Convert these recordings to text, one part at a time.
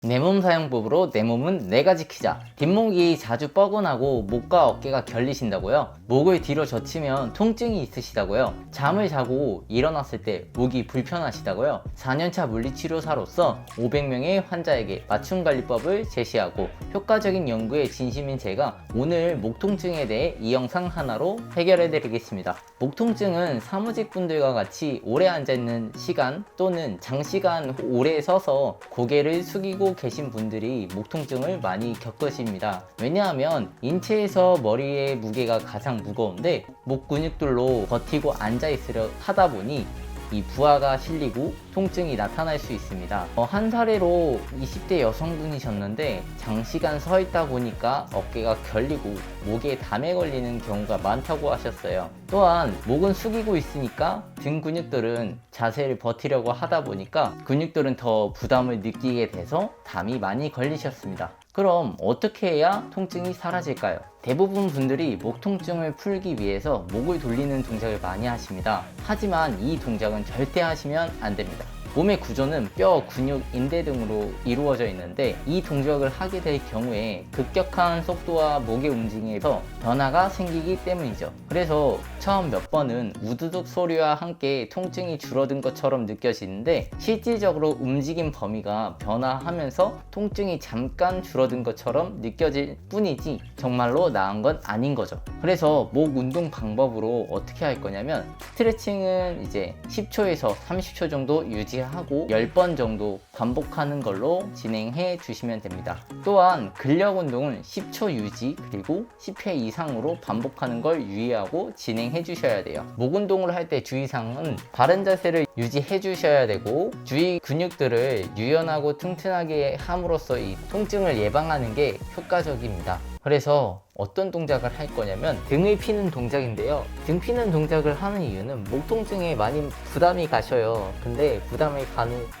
내 몸 사용법으로 내 몸은 내가 지키자. 뒷목이 자주 뻐근하고 목과 어깨가 결리신다고요? 목을 뒤로 젖히면 통증이 있으시다고요? 잠을 자고 일어났을 때 목이 불편하시다고요? 4년차 물리치료사로서 500명의 환자에게 맞춤관리법을 제시하고 효과적인 연구에 진심인 제가 오늘 목 통증에 대해 이 영상 하나로 해결해 드리겠습니다. 목 통증은 사무직분들과 같이 오래 앉아있는 시간 또는 장시간 오래 서서 고개를 숙이고 계신 분들이 목 통증을 많이 겪으십니다. 왜냐하면 인체에서 머리의 무게가 가장 무거운데 목 근육들로 버티고 앉아 있으려 하다 보니 이 부하가 실리고 통증이 나타날 수 있습니다. 한 사례로 20대 여성분이셨는데 장시간 서 있다 보니까 어깨가 결리고 목에 담에 걸리는 경우가 많다고 하셨어요. 또한 목은 숙이고 있으니까 등 근육들은 자세를 버티려고 하다 보니까 근육들은 더 부담을 느끼게 돼서 담이 많이 걸리셨습니다. 그럼 어떻게 해야 통증이 사라질까요? 대부분 분들이 목 통증을 풀기 위해서 목을 돌리는 동작을 많이 하십니다. 하지만 이 동작은 절대 하시면 안 됩니다. 몸의 구조는 뼈, 근육, 인대 등으로 이루어져 있는데 이 동작을 하게 될 경우에 급격한 속도와 목의 움직임에서 변화가 생기기 때문이죠. 그래서 처음 몇 번은 우두둑 소리와 함께 통증이 줄어든 것처럼 느껴지는데 실질적으로 움직임 범위가 변화하면서 통증이 잠깐 줄어든 것처럼 느껴질 뿐이지 정말로 나은 건 아닌 거죠. 그래서 목 운동 방법으로 어떻게 할 거냐면 스트레칭은 이제 10초에서 30초 정도 유지하고 10번 정도 반복하는 걸로 진행해 주시면 됩니다. 또한 근력 운동은 10초 유지 그리고 10회 이상으로 반복하는 걸 유의하고 진행해 주셔야 돼요. 목 운동을 할 때 주의사항은 바른 자세를 유지해 주셔야 되고 주위 근육들을 유연하고 튼튼하게 함으로써 이 통증을 예방하는 게 효과적입니다. 그래서 어떤 동작을 할 거냐면 등을 피는 동작인데요. 등 피는 동작을 하는 이유는 목 통증에 많이 부담이 가셔요. 근데 부담이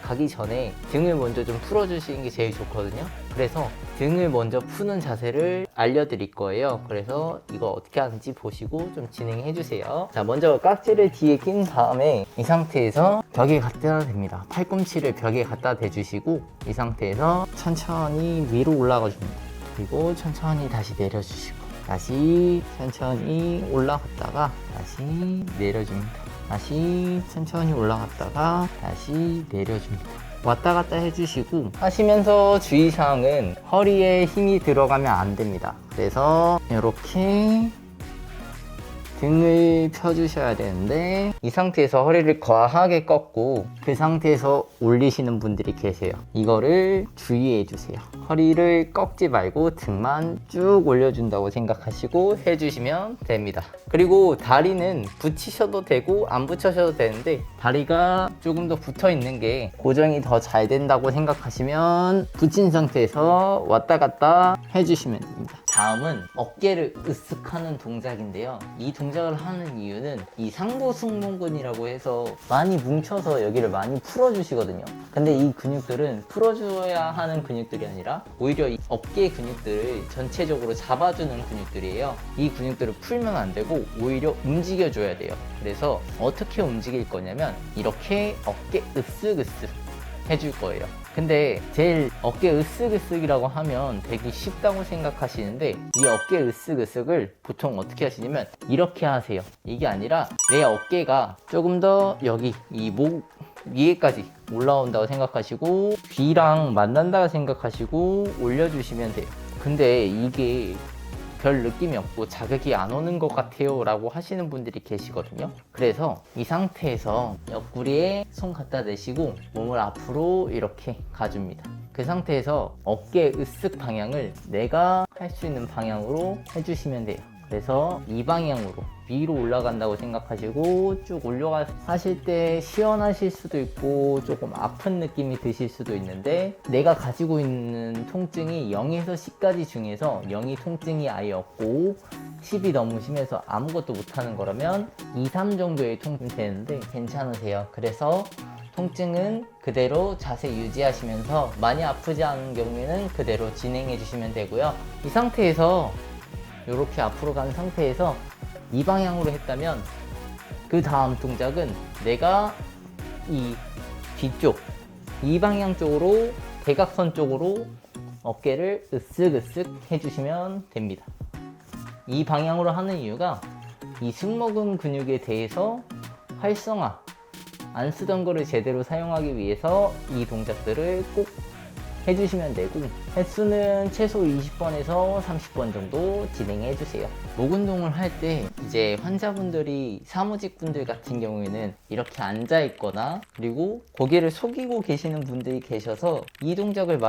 가기 전에 등을 먼저 좀 풀어주시는 게 제일 좋거든요. 그래서 등을 먼저 푸는 자세를 알려드릴 거예요. 그래서 이거 어떻게 하는지 보시고 좀 진행해 주세요. 자, 먼저 깍지를 뒤에 낀 다음에 이 상태에서 벽에 갖다 댑니다. 팔꿈치를 벽에 갖다 대주시고 이 상태에서 천천히 위로 올라가 줍니다. 그리고 천천히 다시 내려주시고 다시 천천히 올라갔다가 다시 내려줍니다. 다시 천천히 올라갔다가 다시 내려줍니다. 왔다 갔다 해주시고 하시면서 주의사항은 허리에 힘이 들어가면 안 됩니다. 그래서 이렇게 등을 펴주셔야 되는데 이 상태에서 허리를 과하게 꺾고 그 상태에서 올리시는 분들이 계세요. 이거를 주의해 주세요. 허리를 꺾지 말고 등만 쭉 올려준다고 생각하시고 해주시면 됩니다. 그리고 다리는 붙이셔도 되고 안 붙여셔도 되는데 다리가 조금 더 붙어 있는 게 고정이 더 잘 된다고 생각하시면 붙인 상태에서 왔다 갔다 해주시면 됩니다. 다음은 어깨를 으쓱하는 동작인데요. 이 동작을 하는 이유는 이 상부 승모근이라고 해서 많이 뭉쳐서 여기를 많이 풀어주시거든요. 근데 이 근육들은 풀어줘야 하는 근육들이 아니라 오히려 이 어깨 근육들을 전체적으로 잡아주는 근육들이에요. 이 근육들을 풀면 안 되고 오히려 움직여줘야 돼요. 그래서 어떻게 움직일 거냐면 이렇게 어깨 으쓱으쓱 해줄 거예요. 근데 제일 어깨 으쓱으쓱이라고 하면 되게 쉽다고 생각하시는데 이 어깨 으쓱으쓱을 보통 어떻게 하시냐면 이렇게 하세요. 이게 아니라 내 어깨가 조금 더 여기 이 목 위에까지 올라온다고 생각하시고 귀랑 만난다고 생각하시고 올려주시면 돼요. 근데 이게 별 느낌이 없고 자극이 안 오는 것 같아요 라고 하시는 분들이 계시거든요. 그래서 이 상태에서 옆구리에 손 갖다 대시고 몸을 앞으로 이렇게 가줍니다. 그 상태에서 어깨 으쓱 방향을 내가 할 수 있는 방향으로 해주시면 돼요. 그래서 이 방향으로 위로 올라간다고 생각하시고 쭉 올려가 하실 때 시원하실 수도 있고 조금 아픈 느낌이 드실 수도 있는데 내가 가지고 있는 통증이 0에서 10까지 중에서 0이 통증이 아예 없고 10이 너무 심해서 아무것도 못하는 거라면 2, 3 정도의 통증이 되는데 괜찮으세요. 그래서 통증은 그대로 자세 유지하시면서 많이 아프지 않은 경우에는 그대로 진행해 주시면 되고요. 이 상태에서 이렇게 앞으로 간 상태에서 이 방향으로 했다면 그 다음 동작은 내가 이 뒤쪽 이 방향 쪽으로 대각선 쪽으로 어깨를 으쓱으쓱 해주시면 됩니다. 이 방향으로 하는 이유가 이 승모근 근육에 대해서 활성화, 안 쓰던 거를 제대로 사용하기 위해서 이 동작들을 꼭 해주시면 되고, 횟수는 최소 20번에서 30번 정도 진행해 주세요. 목 운동을 할 때 이제 환자분들이 사무직 분들 같은 경우에는 이렇게 앉아 있거나 그리고 고개를 숙이고 계시는 분들이 계셔서 이 동작을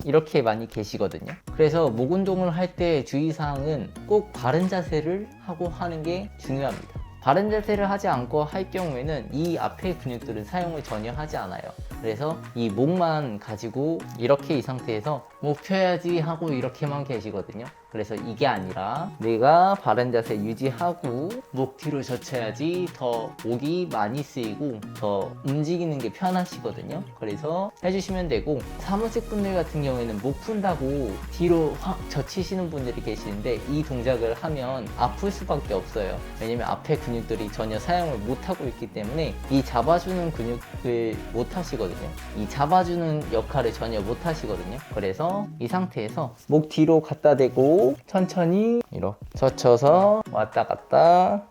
이렇게 많이 계시거든요. 그래서 목 운동을 할 때 주의사항은 꼭 바른 자세를 하고 하는 게 중요합니다. 바른 자세를 하지 않고 할 경우에는 이 앞의 근육들은 사용을 전혀 하지 않아요. 그래서 이 목만 가지고 이렇게 이 상태에서 목 펴야지 하고 이렇게만 계시거든요. 그래서 이게 아니라 내가 바른 자세 유지하고 목 뒤로 젖혀야지 더 목이 많이 쓰이고 더 움직이는 게 편하시거든요. 그래서 해주시면 되고, 사무직 분들 같은 경우에는 목 푼다고 뒤로 확 젖히시는 분들이 계시는데 이 동작을 하면 아플 수밖에 없어요. 왜냐면 앞에 근육들이 전혀 사용을 못하고 있기 때문에 이 잡아주는 근육을 못 하시거든요. 이 잡아주는 역할을 전혀 못 하시거든요. 그래서 이 상태에서 목 뒤로 갖다 대고 천천히 이렇게 젖혀서 왔다 갔다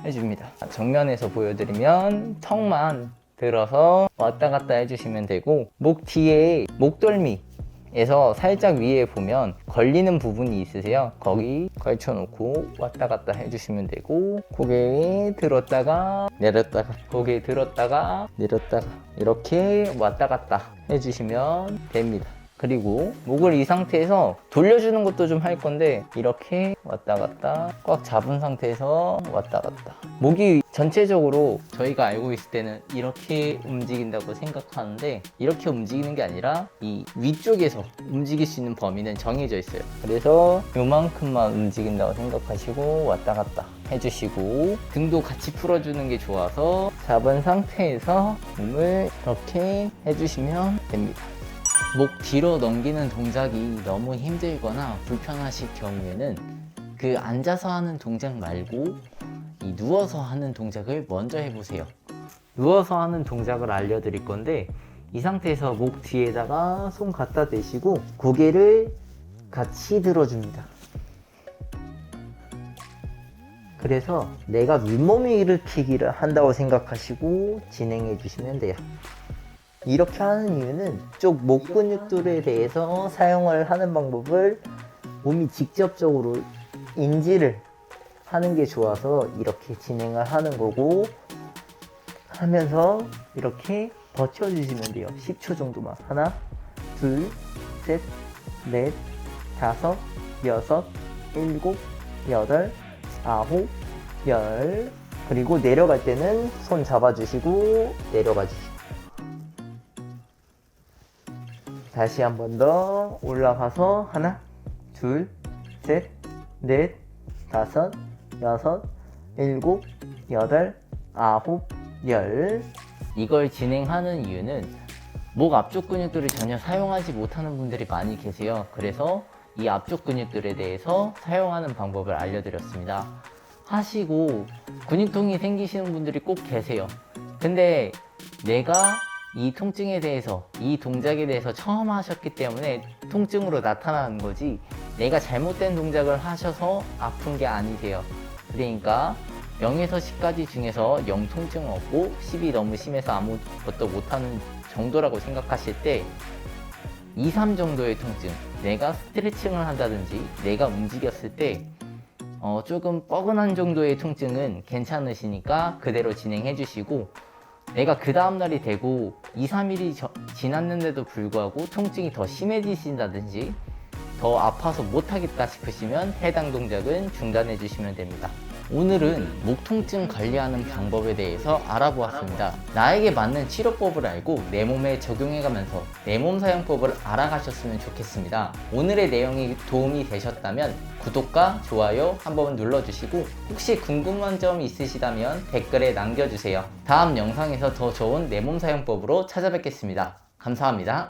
해줍니다. 정면에서 보여드리면 턱만 들어서 왔다 갔다 해주시면 되고, 목 뒤에 목덜미에서 살짝 위에 보면 걸리는 부분이 있으세요. 거기 걸쳐놓고 왔다 갔다 해주시면 되고, 고개 들었다가 내렸다가 고개 들었다가 내렸다가 이렇게 왔다 갔다 해주시면 됩니다. 그리고 목을 이 상태에서 돌려주는 것도 좀 할 건데 이렇게 왔다 갔다 꽉 잡은 상태에서 왔다 갔다. 목이 전체적으로 저희가 알고 있을 때는 이렇게 움직인다고 생각하는데 이렇게 움직이는 게 아니라 이 위쪽에서 움직일 수 있는 범위는 정해져 있어요. 그래서 요만큼만 움직인다고 생각하시고 왔다 갔다 해주시고, 등도 같이 풀어주는 게 좋아서 잡은 상태에서 몸을 이렇게 해주시면 됩니다. 목 뒤로 넘기는 동작이 너무 힘들거나 불편하실 경우에는 그 앉아서 하는 동작 말고 이 누워서 하는 동작을 먼저 해보세요. 누워서 하는 동작을 알려드릴 건데, 이 상태에서 목 뒤에다가 손 갖다 대시고 고개를 같이 들어줍니다. 그래서 내가 윗몸을 일으키기를 한다고 생각하시고 진행해 주시면 돼요. 이렇게 하는 이유는 쪽 목 근육들에 대해서 사용을 하는 방법을 몸이 직접적으로 인지를 하는 게 좋아서 이렇게 진행을 하는 거고, 하면서 이렇게 버텨주시면 돼요. 10초 정도만. 하나, 둘, 셋, 넷, 다섯, 여섯, 일곱, 여덟, 아홉, 열. 그리고 내려갈 때는 손 잡아주시고 내려가 주시고, 다시 한 번 더 올라가서 하나, 둘, 셋, 넷, 다섯, 여섯, 일곱, 여덟, 아홉, 열. 이걸 진행하는 이유는 목 앞쪽 근육들을 전혀 사용하지 못하는 분들이 많이 계세요. 그래서 이 앞쪽 근육들에 대해서 사용하는 방법을 알려드렸습니다. 하시고 근육통이 생기시는 분들이 꼭 계세요. 근데 내가 이 통증에 대해서, 이 동작에 대해서 처음 하셨기 때문에 통증으로 나타나는 거지, 내가 잘못된 동작을 하셔서 아픈 게 아니세요. 그러니까 0에서 10까지 중에서 0 통증은 없고 10이 너무 심해서 아무것도 못하는 정도라고 생각하실 때 2, 3 정도의 통증, 내가 스트레칭을 한다든지 내가 움직였을 때 조금 뻐근한 정도의 통증은 괜찮으시니까 그대로 진행해 주시고, 내가 그 다음날이 되고 2, 3일이 지났는데도 불구하고 통증이 더 심해지신다든지 더 아파서 못하겠다 싶으시면 해당 동작은 중단해 주시면 됩니다. 오늘은 목 통증 관리하는 방법에 대해서 알아보았습니다. 나에게 맞는 치료법을 알고 내 몸에 적용해가면서 내 몸 사용법을 알아가셨으면 좋겠습니다. 오늘의 내용이 도움이 되셨다면 구독과 좋아요 한번 눌러주시고, 혹시 궁금한 점 있으시다면 댓글에 남겨주세요. 다음 영상에서 더 좋은 내 몸 사용법으로 찾아뵙겠습니다. 감사합니다.